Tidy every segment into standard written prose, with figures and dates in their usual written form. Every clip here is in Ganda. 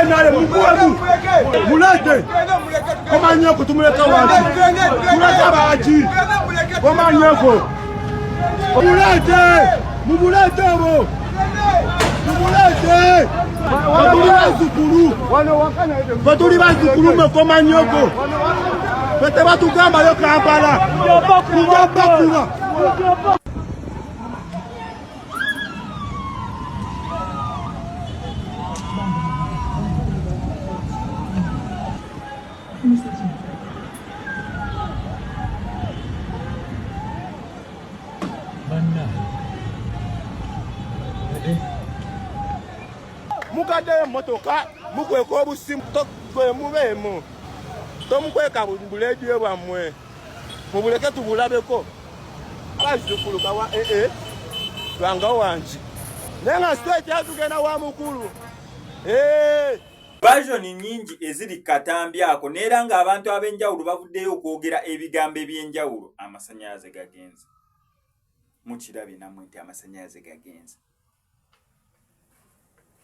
nale mukuru mulete komanyako tumuleka wachi muleta bachi komanyako mulete mumulete bo mumulete batuli bazukulu mekomanyako bete batugamba yo Kampala bakura mukade motoka mukweko obusimu tokwe mubemo tomukweka buledio bwamwe mubuleke tubulabeko abazukuluka wa lwanga wanji nenga stage yatugenda wa mukulu version nyingi eziri Katambi ako neera nga abantu abenjawulo bavuddeyo okwogera ebigambo ebyenjawulo. Amasannyalaze gagenze mukirabye namwe nti amasannyalaze gagenze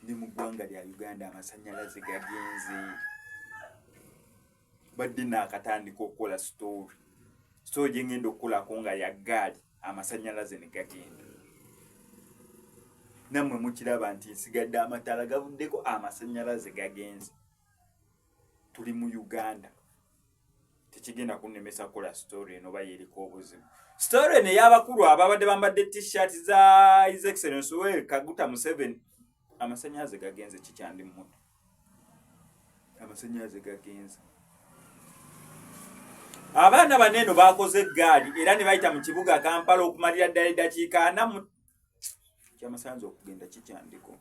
ndi mu ggwanga lya Uganda amasannyalaze gagenze badde naakatandika okukola story gyengenda okukolako nga ya gaali amasannyalaze ne gagenda namwe mukiraba nti nsigadde amataala gavuddeko amasannyalaze gagenze. Tuli mu Uganda tekigenda kunnemesa kola story eno bayeriko obuzibu. Story eno y'abakulu ababadde bambadde t-shirt za His Excellency Yoweri Kaguta Museveni. Amasannyalaze gagenze kikyandi muto amasannyalaze gagenze. Abaana baneno bakoze gaali era ne bayita mu kibuga Kampala okumalira ddala eddakiika 4 kyamasanze okugenda kikyandiko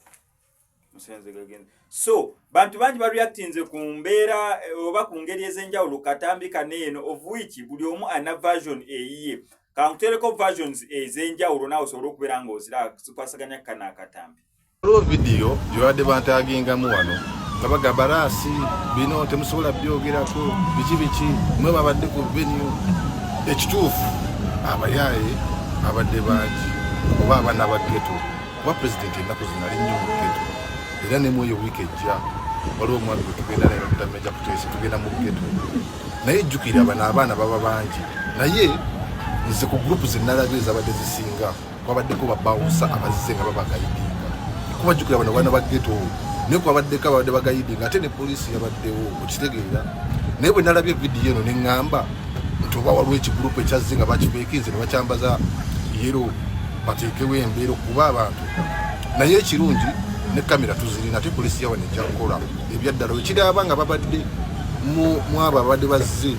amasannyalaze gagenze. So bantu bangi bareactinze ku mbeera oba ku ngeri ez'enjawulo Katambi kaneeno of which buli omu ana version eyiye kankutereko versions ez'enjawulo naawe osobola okubeera nga ozira zikwasaganya kana Katambi. Video yabadde bantagingamu wano nga bagamba raasi bino temusobola byogerako biki mwe babadde ku venue ekituufu abayaaye abadde bangi oba abaana ba ghetto kuba pulezidenti ennaku zino ali nnyo mu ghetto era ne mweyo wiiki ejja waliwo omwami gwe tugenda naye Dr. Major Kuteesa tugenda mu ghetto naye jjukira abaana baba bangi naye nze ku gurupu zenalabye ezabadde zisinga kwabaddeko babawusa abazze nga babagayidinga kubajjukira bano ba ghetto naye kwabaddeko abadde bagayidinga ate ne poliisi yabaddewo okitegeera naye bwe nalabye vidiyo eno ne ŋŋamba nti oba waliwo ekigurupu ekyazze nga bakibeekinze ne bakyambaza yero bateekewo embeera okuba abantu naye ekirungi ne kamera tuzirina ate poliisi yawa nejja kukola ebyaddala ekiraba nga babadde mu abo abadde bazze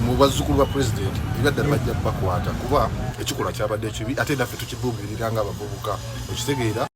mu bazzukulu ba pulezidenti ebyaddala bajja bakwata kuba ekikolwa kyabadde kibi ate naffe tukibuubiririra nga abavubuka okitegeera.